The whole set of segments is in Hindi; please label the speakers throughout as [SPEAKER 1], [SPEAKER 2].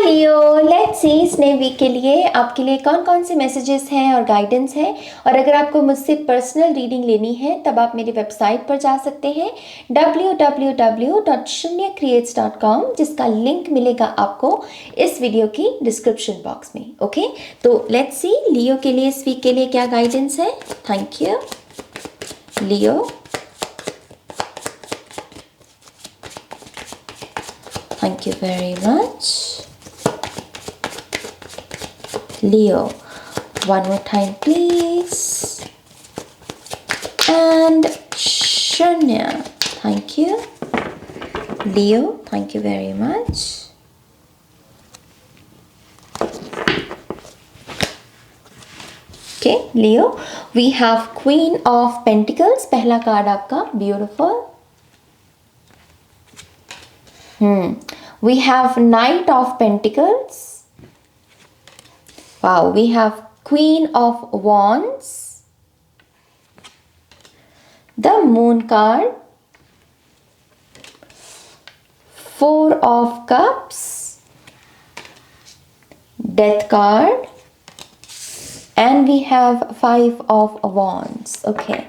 [SPEAKER 1] लियो, लेट्स सी इस नए वीक के लिए आपके लिए कौन कौन से मैसेजेस हैं और गाइडेंस है। और अगर आपको मुझसे पर्सनल रीडिंग लेनी है तब आप मेरी वेबसाइट पर जा सकते हैं www.shunyacreates.com, जिसका लिंक मिलेगा आपको इस वीडियो की डिस्क्रिप्शन बॉक्स में। ओके, तो लेट्स सी लियो के लिए इस वीक के लिए क्या गाइडेंस है। Thank you Leo. Thank you very much. Leo, one more time please. And Shunya, thank you. Leo, thank you very much. Okay, Leo, we have Queen of Pentacles. पहला कार्ड आपका beautiful. We have Knight of Pentacles. Wow, we have Queen of Wands, the Moon card, Four of Cups, Death card, and we have Five of Wands. Okay,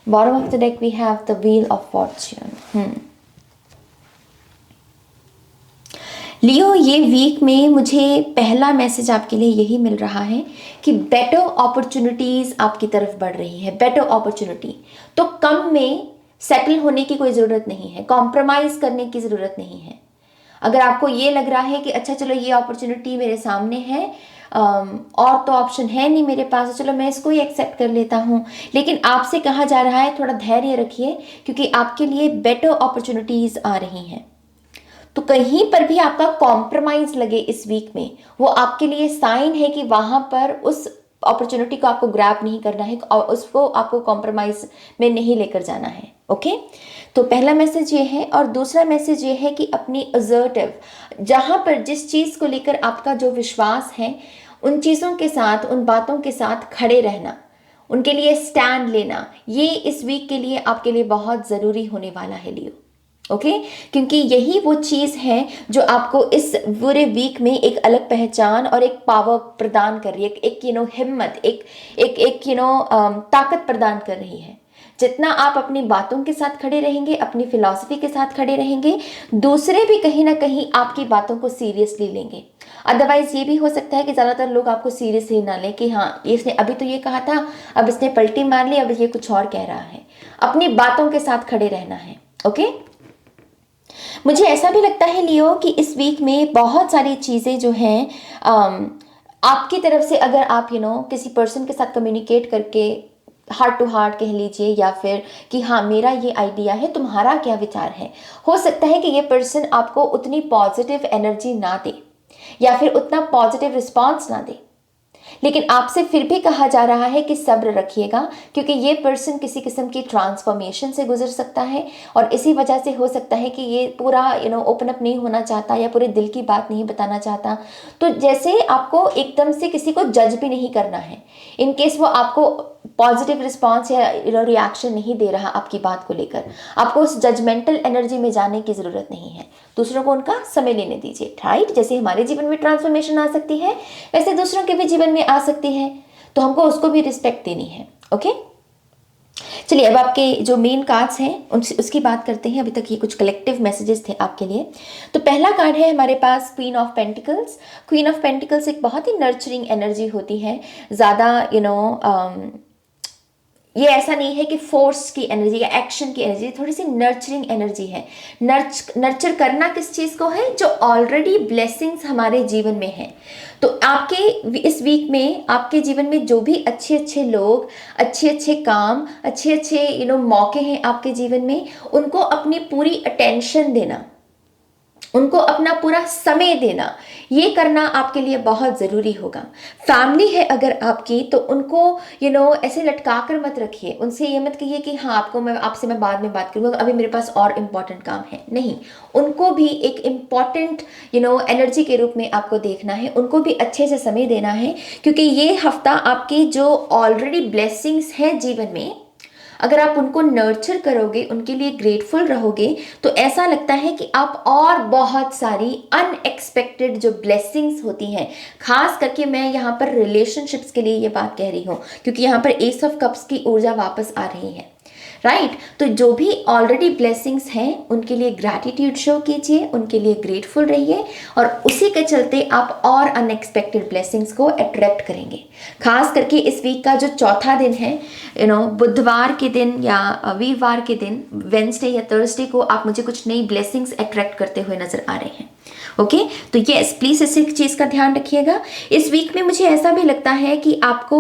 [SPEAKER 1] bottom of the deck we have the Wheel of Fortune. लियो, ये वीक में मुझे पहला मैसेज आपके लिए यही मिल रहा है कि बेटर अपॉर्चुनिटीज़ आपकी तरफ बढ़ रही है। बेटर अपॉर्चुनिटी तो कम में सेटल होने की कोई ज़रूरत नहीं है, कॉम्प्रोमाइज़ करने की ज़रूरत नहीं है। अगर आपको ये लग रहा है कि अच्छा चलो ये अपॉर्चुनिटी मेरे सामने है और तो ऑप्शन है नहीं मेरे पास, चलो मैं इसको ही एक्सेप्ट कर लेता हूँ, लेकिन आपसे कहा जा रहा है थोड़ा धैर्य रखिए क्योंकि आपके लिए बेटर अपॉर्चुनिटीज़ आ रही हैं। तो कहीं पर भी आपका कॉम्प्रोमाइज लगे इस वीक में, वो आपके लिए साइन है कि वहां पर उस अपॉर्चुनिटी को आपको ग्रैब नहीं करना है और उसको आपको कॉम्प्रोमाइज में नहीं लेकर जाना है। ओके, तो पहला मैसेज ये है। और दूसरा मैसेज ये है कि अपनी असर्टिव, जहां पर जिस चीज़ को लेकर आपका जो विश्वास है उन चीज़ों के साथ, उन बातों के साथ खड़े रहना, उनके लिए स्टैंड लेना, ये इस वीक के लिए आपके लिए बहुत ज़रूरी होने वाला है लियो। ओके, क्योंकि यही वो चीज़ है जो आपको इस बुरे वीक में एक अलग पहचान और एक पावर प्रदान कर रही है, एक हिम्मत, एक एक एक ताकत प्रदान कर रही है। जितना आप अपनी बातों के साथ खड़े रहेंगे, अपनी फिलॉसफी के साथ खड़े रहेंगे, दूसरे भी कहीं ना कहीं आपकी बातों को सीरियसली लेंगे। अदरवाइज ये भी हो सकता है कि ज़्यादातर लोग आपको सीरियसली ना लें कि हाँ इसने अभी तो ये कहा था, अब इसने पलटी मार ली, अब ये कुछ और कह रहा है। अपनी बातों के साथ खड़े रहना है। ओके, मुझे ऐसा भी लगता है लियो कि इस वीक में बहुत सारी चीज़ें जो हैं आपकी तरफ से, अगर आप किसी पर्सन के साथ कम्युनिकेट करके हार्ट टू हार्ट कह लीजिए, या फिर कि हाँ मेरा ये आइडिया है, तुम्हारा क्या विचार है, हो सकता है कि ये पर्सन आपको उतनी पॉजिटिव एनर्जी ना दे या फिर उतना पॉजिटिव रिस्पॉन्स ना दे, लेकिन आपसे फिर भी कहा जा रहा है कि सब्र रखिएगा क्योंकि ये पर्सन किसी किस्म की ट्रांसफॉर्मेशन से गुजर सकता है और इसी वजह से हो सकता है कि ये पूरा ओपन अप नहीं होना चाहता या पूरे दिल की बात नहीं बताना चाहता। तो जैसे आपको एकदम से किसी को जज भी नहीं करना है, इन केस वो आपको पॉजिटिव रिस्पॉन्स या रिएक्शन नहीं दे रहा आपकी बात को लेकर, आपको उस जजमेंटल एनर्जी में जाने की ज़रूरत नहीं है। दूसरों को उनका समय लेने दीजिए। राइट, जैसे हमारे जीवन में ट्रांसफॉर्मेशन आ सकती है वैसे दूसरों के भी जीवन में आ सकती है, तो हमको उसको भी रिस्पेक्ट देनी है। ओके, चलिए अब आपके जो मेन कार्ड्स हैं उसकी बात करते हैं। अभी तक ये कुछ कलेक्टिव मैसेजेस थे आपके लिए। तो पहला कार्ड है हमारे पास queen of pentacles. Queen of pentacles एक बहुत ही नर्चरिंग एनर्जी होती है, ज़्यादा ये ऐसा नहीं है कि फोर्स की एनर्जी या एक्शन की एनर्जी, थोड़ी सी नर्चरिंग एनर्जी है। नर्चर करना किस चीज़ को है, जो ऑलरेडी ब्लेसिंग्स हमारे जीवन में है। तो आपके इस वीक में आपके जीवन में जो भी अच्छे अच्छे लोग, अच्छे अच्छे काम, अच्छे अच्छे मौके हैं आपके जीवन में, उनको अपनी पूरी अटेंशन देना, उनको अपना पूरा समय देना, ये करना आपके लिए बहुत ज़रूरी होगा। फैमिली है अगर आपकी, तो उनको ऐसे लटका कर मत रखिए। उनसे ये मत कहिए कि हाँ आपसे मैं बाद में बात करूँगा, अभी मेरे पास और इम्पॉर्टेंट काम है। नहीं, उनको भी एक इम्पॉर्टेंट एनर्जी के रूप में आपको देखना है, उनको भी अच्छे से समय देना है, क्योंकि ये हफ्ता आपकी जो ऑलरेडी ब्लेसिंग्स हैं जीवन में अगर आप उनको नर्चर करोगे, उनके लिए ग्रेटफुल रहोगे, तो ऐसा लगता है कि आप और बहुत सारी अनएक्सपेक्टेड जो ब्लेसिंग्स होती हैं, खास करके मैं यहाँ पर रिलेशनशिप्स के लिए ये बात कह रही हूँ, क्योंकि यहाँ पर एस ऑफ कप्स की ऊर्जा वापस आ रही है, राइट। तो जो भी ऑलरेडी ब्लेसिंग्स हैं उनके लिए ग्रैटिट्यूड शो कीजिए, उनके लिए ग्रेटफुल रहिए, और उसी के चलते आप और अनएक्सपेक्टेड ब्लेसिंग्स को अट्रैक्ट करेंगे। खास करके इस वीक का जो चौथा दिन है, बुधवार के दिन या वीरवार के दिन, वेंसडे या थर्सडे को आप मुझे कुछ नई ब्लेसिंग्स अट्रैक्ट करते हुए नजर आ रहे हैं। ओके, तो यस, प्लीज इस चीज का ध्यान रखिएगा। इस वीक में मुझे ऐसा भी लगता है कि आपको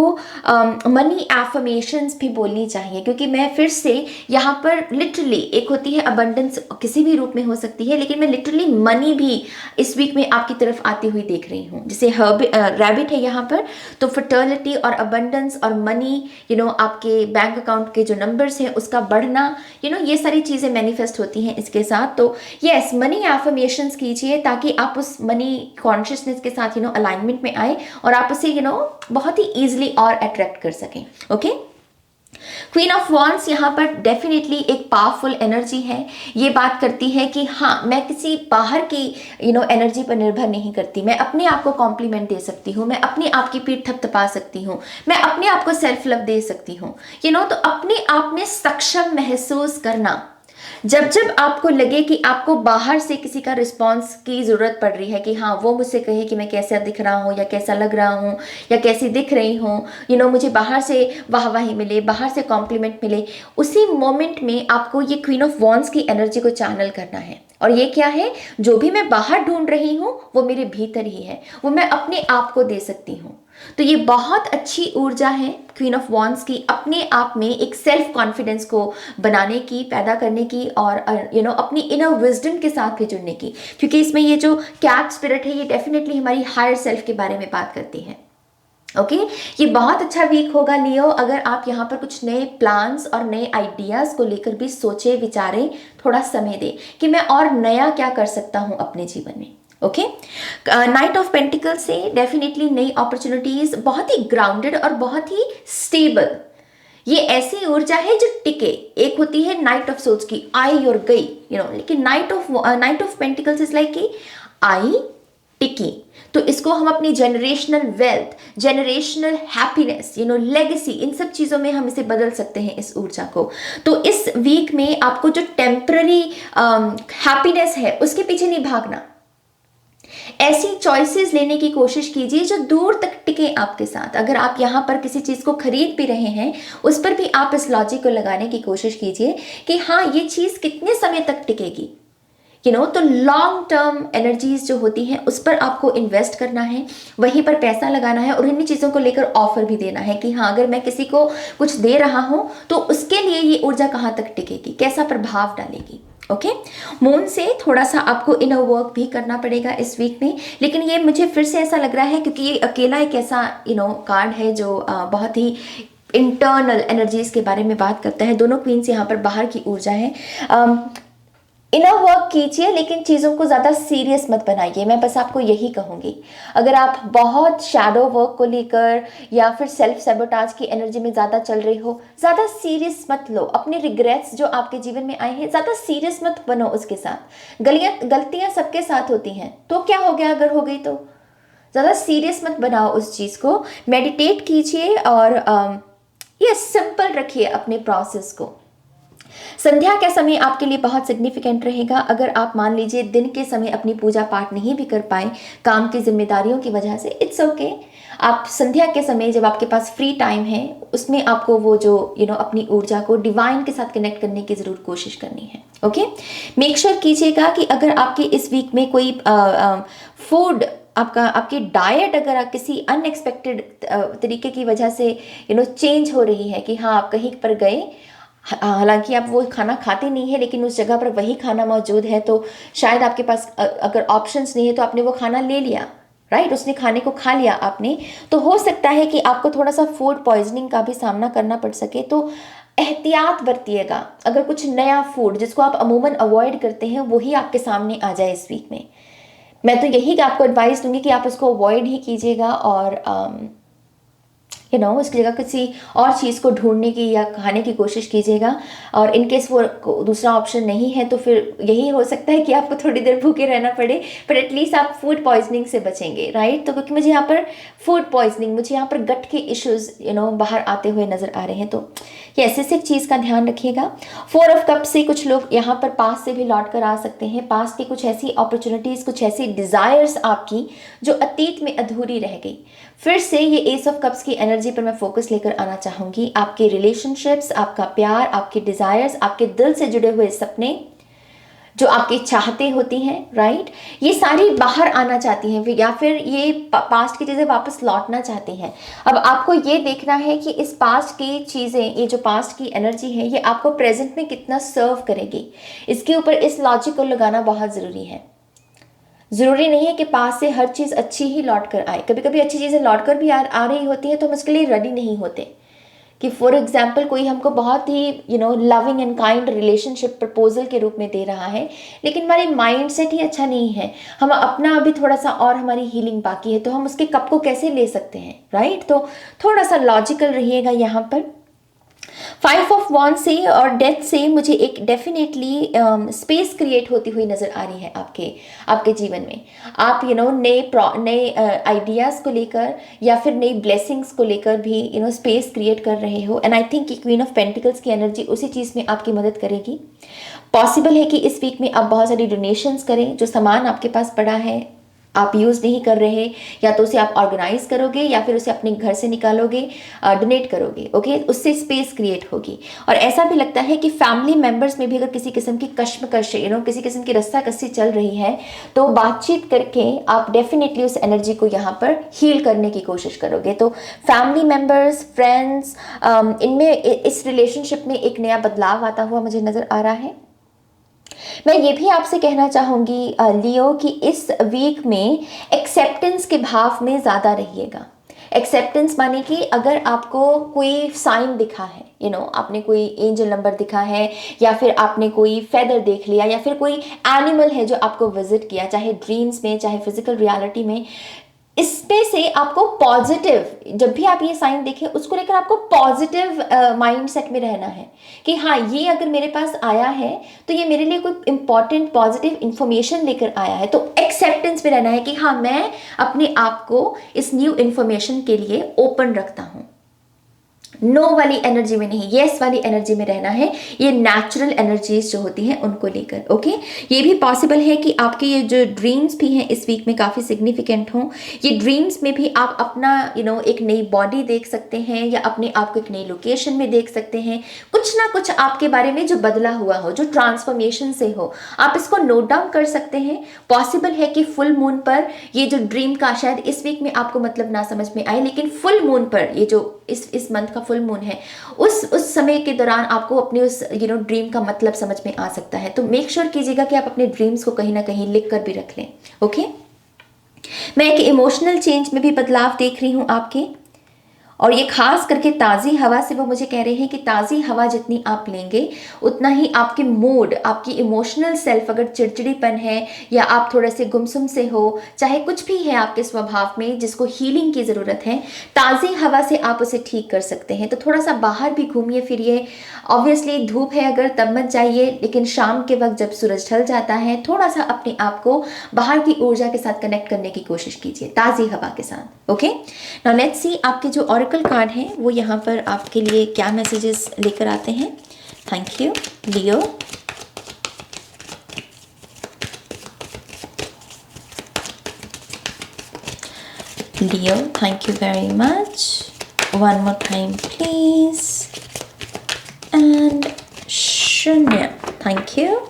[SPEAKER 1] मनी एफर्मेशंस भी बोलनी चाहिए, क्योंकि मैं फिर से यहाँ पर लिटरली, एक होती है अबंडेंस, किसी भी रूप में हो सकती है, लेकिन मैं लिटरली मनी भी इस वीक में आपकी तरफ आती हुई देख रही हूँ। जैसे रैबिट है यहाँ पर, तो फर्टिलिटी और अबंडेंस और मनी, आपके बैंक अकाउंट के जो नंबर्स हैं उसका बढ़ना, ये सारी चीज़ें मैनिफेस्ट होती हैं इसके साथ। तो यस, मनी एफर्मेशंस कीजिए ताकि आप उस मनी कॉन्शियसनेस के साथ अलाइनमेंट में आए और आप उसे बहुत ही ईजिली और अट्रैक्ट कर सकें। ओके, क्वीन ऑफ वॉन्ड्स यहाँ पर डेफिनेटली एक पावरफुल एनर्जी है। ये बात करती है कि हाँ, मैं किसी बाहर की एनर्जी पर निर्भर नहीं करती, मैं अपने आप को कॉम्प्लीमेंट दे सकती हूँ, मैं अपने आप की पीठ थपथपा सकती हूँ, मैं अपने आप को सेल्फ लव दे सकती हूँ। तो अपने आप में सक्षम महसूस करना। जब जब आपको लगे कि आपको बाहर से किसी का रिस्पॉन्स की ज़रूरत पड़ रही है, कि हाँ वो मुझसे कहे कि मैं कैसा दिख रहा हूँ या कैसा लग रहा हूँ या कैसी दिख रही हूँ, मुझे बाहर से वाहवाही मिले, बाहर से कॉम्प्लीमेंट मिले, उसी मोमेंट में आपको ये क्वीन ऑफ वॉन्ड्स की एनर्जी को चैनल करना है। और ये क्या है, जो भी मैं बाहर ढूंढ रही हूँ वो मेरे भीतर ही है, वो मैं अपने आप को दे सकती हूँ। तो ये बहुत अच्छी ऊर्जा है क्वीन ऑफ वॉन्ड्स की, अपने आप में एक सेल्फ कॉन्फिडेंस को बनाने की, पैदा करने की, और अपनी इनर विजडम के साथ भी जुड़ने की, क्योंकि इसमें ये जो कैट स्पिरिट है ये डेफिनेटली हमारी हायर सेल्फ के बारे में बात करती है। ओके, ये बहुत अच्छा वीक होगा लियो, अगर आप यहाँ पर कुछ नए प्लान्स और नए आइडियाज़ को लेकर भी सोचे विचारें, थोड़ा समय दें कि मैं और नया क्या कर सकता हूँ अपने जीवन में। ओके, नाइट ऑफ पेंटिकल से डेफिनेटली नई अपॉर्चुनिटीज, बहुत ही ग्राउंडेड और बहुत ही स्टेबल, ये ऐसी ऊर्जा है जो टिके। एक होती है नाइट ऑफ सोल्स की, आई और गई, लेकिन knight of pentacles is like कि आई टिकी। तो इसको हम अपनी generational wealth, generational happiness, legacy, इन सब चीज़ों में हम इसे बदल सकते हैं इस ऊर्जा को। तो इस वीक में आपको जो टेम्पररी हैप्पीनेस है उसके पीछे नहीं भागना, ऐसी चॉइसेस लेने की कोशिश कीजिए जो दूर तक टिके आपके साथ। अगर आप यहाँ पर किसी चीज़ को खरीद भी रहे हैं, उस पर भी आप इस लॉजिक को लगाने की कोशिश कीजिए कि हाँ, ये चीज़ कितने समय तक टिकेगी। तो लॉन्ग टर्म एनर्जीज जो होती हैं उस पर आपको इन्वेस्ट करना है, वहीं पर पैसा लगाना है, और इन्हीं चीज़ों को लेकर ऑफर भी देना है कि हाँ, अगर मैं किसी को कुछ दे रहा हूँ तो उसके लिए ये ऊर्जा कहाँ तक टिकेगी, कैसा प्रभाव डालेगी। ओके, मून से थोड़ा सा आपको इनर वर्क भी करना पड़ेगा इस वीक में, लेकिन ये मुझे फिर से ऐसा लग रहा है क्योंकि ये अकेला एक ऐसा कार्ड है जो बहुत ही इंटरनल एनर्जीज के बारे में बात करता है। दोनों क्वींस यहाँ पर बाहर की ऊर्जा है। इनर वर्क कीजिए, लेकिन चीज़ों को ज़्यादा सीरियस मत बनाइए, मैं बस आपको यही कहूँगी। अगर आप बहुत शैडो वर्क को लेकर या फिर सेल्फ सैबोटाज की एनर्जी में ज़्यादा चल रहे हो, ज़्यादा सीरियस मत लो। अपने रिग्रेट्स जो आपके जीवन में आए हैं, ज़्यादा सीरियस मत बनो उसके साथ। गलतियाँ सबके साथ होती हैं, तो क्या हो गया अगर हो गई तो, ज़्यादा सीरियस मत बनाओ उस चीज़ को। मेडिटेट कीजिए और ये सिंपल रखिए अपने प्रोसेस को। संध्या का समय आपके लिए बहुत सिग्निफिकेंट रहेगा। अगर आप मान लीजिए दिन के समय अपनी पूजा पाठ नहीं भी कर पाए काम की जिम्मेदारियों की वजह से, इट्स ओके। आप संध्या के समय जब आपके पास फ्री टाइम है उसमें आपको वो जो अपनी ऊर्जा को डिवाइन के साथ कनेक्ट करने की ज़रूर कोशिश करनी है। ओके, मेक श्योर कीजिएगा कि अगर आपके इस वीक में कोई फूड, आपकी डाइट अगर आप किसी अनएक्सपेक्टेड तरीके की वजह से चेंज हो रही है, कि हाँ आप कहीं पर गए, हालांकि आप वो खाना खाते नहीं है लेकिन उस जगह पर वही खाना मौजूद है, तो शायद आपके पास अगर ऑप्शंस नहीं है तो आपने वो खाना ले लिया, राइट, उसने खाने को खा लिया आपने, तो हो सकता है कि आपको थोड़ा सा फूड पॉइजनिंग का भी सामना करना पड़ सके। तो एहतियात बरतिएगा। अगर कुछ नया फूड जिसको आप अमूमन अवॉइड करते हैं वही आपके सामने आ जाए इस वीक में, मैं तो यही आपको एडवाइस दूंगी कि आप उसको अवॉइड ही कीजिएगा। और उसकी जगह किसी और चीज़ को ढूंढने की या खाने की कोशिश कीजिएगा। और इन केस वो दूसरा ऑप्शन नहीं है तो फिर यही हो सकता है कि आपको थोड़ी देर भूखे रहना पड़े, पर एटलीस्ट आप फूड पॉइजनिंग से बचेंगे, राइट। तो क्योंकि मुझे यहाँ पर फूड पॉइजनिंग, मुझे यहाँ पर गट के इश्यूज बाहर आते हुए नज़र आ रहे हैं, तो ये ऐसे एक चीज़ का ध्यान रखिएगा। 4 ऑफ कप से कुछ लोग यहाँ पर पास से भी लौट कर आ सकते हैं। पास की कुछ ऐसी अपॉर्चुनिटीज़, कुछ ऐसी डिज़ायर्स आपकी जो अतीत में अधूरी रह गई, फिर से ये एस ऑफ कप्स की एनर्जी पर मैं फोकस लेकर आना चाहूँगी। आपके रिलेशनशिप्स, आपका प्यार, आपके डिज़ायर्स, आपके दिल से जुड़े हुए सपने जो आपकी चाहते होती हैं, राइट, ये सारी बाहर आना चाहती हैं, या फिर ये पास्ट की चीज़ें वापस लौटना चाहती हैं। अब आपको ये देखना है कि इस पास्ट की चीज़ें, ये जो पास्ट की एनर्जी है, ये आपको प्रेजेंट में कितना सर्व करेगी, इसके ऊपर इस लॉजिक को लगाना बहुत ज़रूरी है। ज़रूरी नहीं है कि पास से हर चीज़ अच्छी ही लौट कर आए, कभी कभी अच्छी चीज़ें लौट कर भी आ रही होती है तो हम उसके लिए रेडी नहीं होते। कि फॉर एग्जाम्पल कोई हमको बहुत ही loving and kind relationship proposal के रूप में दे रहा है, लेकिन हमारी माइंड सेट ही अच्छा नहीं है, हम अपना अभी थोड़ा सा और हमारी हीलिंग बाकी है, तो हम उसके कप को कैसे ले सकते हैं, राइट। तो थोड़ा सा लॉजिकल रहिएगा यहाँ पर। 5 ऑफ वॉन्ड से और डेथ से मुझे एक डेफिनेटली स्पेस क्रिएट होती हुई नज़र आ रही है आपके जीवन में। आप नए आइडियाज़ को लेकर या फिर नई ब्लेसिंग्स को लेकर भी स्पेस क्रिएट कर रहे हो। एंड आई थिंक कि क्वीन ऑफ पेंटिकल्स की एनर्जी उसी चीज़ में आपकी मदद करेगी। पॉसिबल है कि इस वीक में आप बहुत सारी डोनेशंस करें, जो सामान आपके पास पड़ा है आप यूज़ नहीं कर रहे, या तो उसे आप ऑर्गेनाइज करोगे या फिर उसे अपने घर से निकालोगे, डोनेट करोगे, ओके, उससे स्पेस क्रिएट होगी। और ऐसा भी लगता है कि फैमिली मेंबर्स में भी अगर किसी किस्म की कश्मकश किसी किस्म की रस्साकसी चल रही है, तो बातचीत करके आप डेफिनेटली उस एनर्जी को यहाँ पर हील करने की कोशिश करोगे। तो फैमिली मेंबर्स, फ्रेंड्स, इनमें इस रिलेशनशिप में एक नया बदलाव आता हुआ मुझे नज़र आ रहा है। मैं ये भी आपसे कहना चाहूँगी लियो कि इस वीक में एक्सेप्टेंस के भाव में ज़्यादा रहिएगा। एक्सेप्टेंस माने कि अगर आपको कोई साइन दिखा है, आपने कोई एंजल नंबर दिखा है, या फिर आपने कोई फेदर देख लिया, या फिर कोई एनिमल है जो आपको विजिट किया, चाहे ड्रीम्स में चाहे फिजिकल रियलिटी में, इसमें से आपको पॉजिटिव, जब भी आप ये साइन देखें उसको लेकर आपको पॉजिटिव माइंड सेट में रहना है कि हाँ, ये अगर मेरे पास आया है तो ये मेरे लिए कोई इंपॉर्टेंट पॉजिटिव इंफॉर्मेशन लेकर आया है। तो एक्सेप्टेंस में रहना है कि हाँ, मैं अपने आप को इस न्यू इंफॉर्मेशन के लिए ओपन रखता हूँ। नो वाली एनर्जी में नहीं, यस वाली एनर्जी में रहना है। ये नेचुरल एनर्जीज जो होती हैं उनको लेकर, ओके। ये भी पॉसिबल है कि आपके ये जो ड्रीम्स भी हैं इस वीक में काफ़ी सिग्निफिकेंट हों। ये ड्रीम्स में भी आप अपना एक नई बॉडी देख सकते हैं, या अपने आप को एक नई लोकेशन में देख सकते हैं। कुछ ना कुछ आपके बारे में जो बदला हुआ हो, जो ट्रांसफॉर्मेशन से हो, आप इसको नोट डाउन कर सकते हैं। पॉसिबल है कि फुल मून पर ये जो ड्रीम का शायद इस वीक में आपको मतलब ना समझ में आए, लेकिन फुल मून पर, ये जो इस मंथ का फुल मून है, उस समय के दौरान आपको अपने उस ड्रीम का मतलब समझ में आ सकता है। तो मेक श्योर कीजिएगा कि आप अपने ड्रीम्स को कहीं ना कहीं लिख कर भी रख लें, ओके। मैं एक इमोशनल चेंज में भी बदलाव देख रही हूँ आपके, और ये खास करके ताज़ी हवा से वो मुझे कह रहे हैं कि ताज़ी हवा जितनी आप लेंगे उतना ही आपके मूड, आपकी इमोशनल सेल्फ, अगर चिड़चिड़ीपन है या आप थोड़े से गुमसुम से हो, चाहे कुछ भी है आपके स्वभाव में जिसको हीलिंग की ज़रूरत है, ताज़ी हवा से आप उसे ठीक कर सकते हैं। तो थोड़ा सा बाहर भी घूमिए फिरिए। ऑब्वियसली धूप है अगर तब मत जाइए, लेकिन शाम के वक्त जब सूरज ढल जाता है, थोड़ा सा अपने आप को बाहर की ऊर्जा के साथ कनेक्ट करने की कोशिश कीजिए, ताज़ी हवा के साथ, ओके। नाउ लेट्स सी आपके जो ऑरेकल कार्ड हैं वो यहाँ पर आपके लिए क्या मैसेजेस लेकर आते हैं। Thank you Leo. Leo, thank you very much. One more time please. And Shunya, thank you.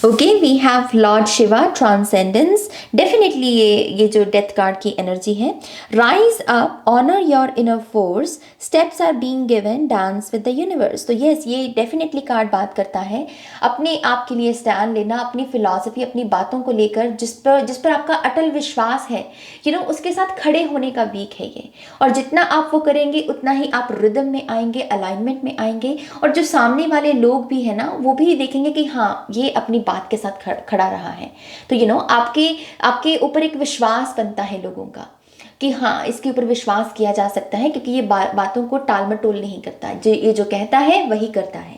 [SPEAKER 1] Okay, we have lord Shiva, transcendence. Definitely ये जो डेथ कार्ड की एनर्जी है, rise up, honour your inner force, steps are being given, dance with the universe. तो यस, ये डेफिनेटली कार्ड बात करता है अपने आप के लिए स्टैंड लेना, अपनी फिलॉसफी, अपनी बातों को लेकर जिस पर आपका अटल विश्वास है, उसके साथ खड़े होने का वीक है ये। और जितना आप वो करेंगे उतना ही आप रिदम में आएंगे, अलाइनमेंट में आएंगे, और जो सामने वाले लोग भी है ना, वो भी देखेंगे कि हाँ, ये अपनी बात के साथ खड़ा रहा है। तो आपके ऊपर एक विश्वास बनता है लोगों का कि हाँ, इसके ऊपर विश्वास किया जा सकता है, क्योंकि ये बातों को टाल मटोल नहीं करता, जो कहता है वही करता है।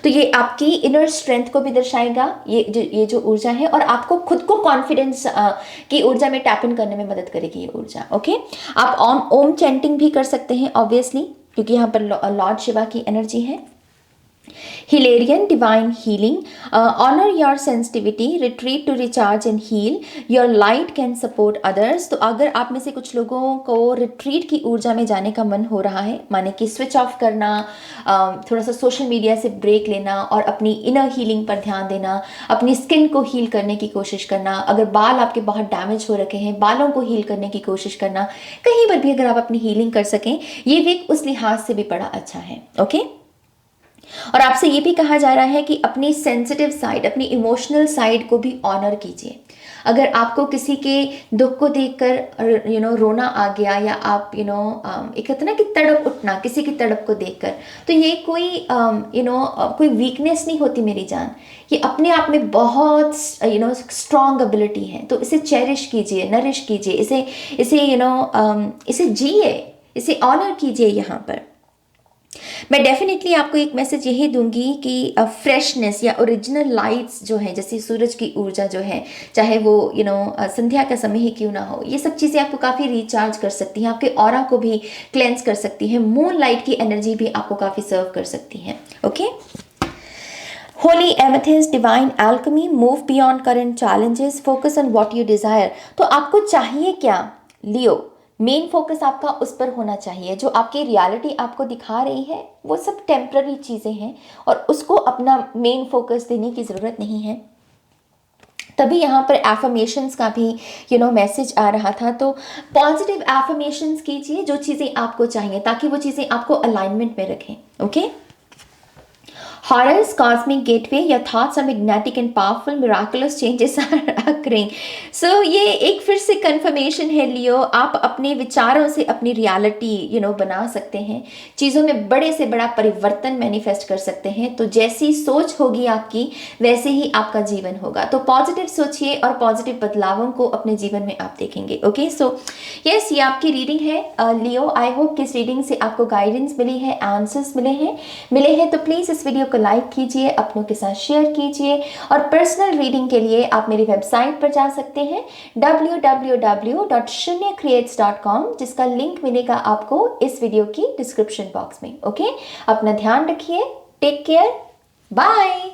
[SPEAKER 1] तो ये आपकी इनर स्ट्रेंथ को भी दर्शाएगा, ये जो ऊर्जा है, और आपको खुद को कॉन्फिडेंस की ऊर्जा में टैप इन करने में मदद करेगी ये ऊर्जा। ओके, आप ओम चैंटिंग भी कर सकते हैं ऑब्वियसली, क्योंकि यहाँ पर लॉर्ड शिवा की एनर्जी है। Hilarion divine healing, honor your sensitivity, retreat to recharge and heal, your light can support others। तो अगर आप में से कुछ लोगों को रिट्रीट की ऊर्जा में जाने का मन हो रहा है, माने कि स्विच ऑफ करना, थोड़ा सा सोशल मीडिया से ब्रेक लेना और अपनी इनर हीलिंग पर ध्यान देना, अपनी स्किन को हील करने की कोशिश करना, अगर बाल आपके बहुत डैमेज हो रखे हैं, बालों को हील करने की कोशिश करना, कहीं पर भी अगर आप अपनी हीलिंग कर सकें, ये वीक उस लिहाज से भी बड़ा अच्छा है। ओके, और आपसे ये भी कहा जा रहा है कि अपनी सेंसिटिव साइड, अपनी इमोशनल साइड को भी ऑनर कीजिए। अगर आपको किसी के दुख को देखकर रोना आ गया, या आप एक कहते ना कि तड़प उठना किसी की तड़प को देखकर, तो ये कोई कोई वीकनेस नहीं होती मेरी जान, ये अपने आप में बहुत स्ट्रॉन्ग एबिलिटी है। तो इसे चेरिश कीजिए, नरिश कीजिए, इसे जिए, इसे ऑनर कीजिए। यहाँ पर मैं डेफिनेटली आपको एक मैसेज यही दूंगी कि फ्रेशनेस या ओरिजिनल लाइट्स जो है, जैसे सूरज की ऊर्जा जो है, चाहे वो संध्या का समय ही क्यों ना हो, ये सब चीज़ें आपको काफ़ी रिचार्ज कर सकती हैं, आपके ऑरा को भी क्लेंस कर सकती है। मून लाइट की एनर्जी भी आपको काफ़ी सर्व कर सकती है। Okay, Holi amethyst divine alchemy, move beyond current challenges, focus on what you desire. तो आपको चाहिए क्या लियो? मेन फोकस आपका उस पर होना चाहिए। जो आपकी रियलिटी आपको दिखा रही है वो सब टेम्पररी चीज़ें हैं, और उसको अपना मेन फोकस देने की ज़रूरत नहीं है। तभी यहाँ पर एफर्मेशंस का भी मैसेज आ रहा था। तो पॉजिटिव एफर्मेशंस कीजिए, जो चीज़ें आपको चाहिए, ताकि वो चीज़ें आपको अलाइनमेंट में रखें। Okay, Horus, cosmic gateway, your thoughts are magnetic and powerful, miraculous changes are occurring। So ये एक फिर से confirmation है लियो, आप अपने विचारों से अपनी reality बना सकते हैं, चीज़ों में बड़े से बड़ा परिवर्तन मैनिफेस्ट कर सकते हैं। तो जैसी सोच होगी आपकी, वैसे ही आपका जीवन होगा। तो पॉजिटिव सोचिए और पॉजिटिव बदलावों को अपने जीवन में आप देखेंगे। ओके, सो यस, ये आपकी रीडिंग है लियो। आई होप कि इस रीडिंग से आपको गाइडेंस मिली है, आंसर्स मिले हैं। तो प्लीज़ इस वीडियो को लाइक कीजिए, अपनों के साथ शेयर कीजिए, और पर्सनल रीडिंग के लिए आप मेरी वेबसाइट पर जा सकते हैं www.shunyacreates.com, जिसका लिंक मिलेगा आपको इस वीडियो की डिस्क्रिप्शन बॉक्स में। ओके, अपना ध्यान रखिए, टेक केयर, बाय।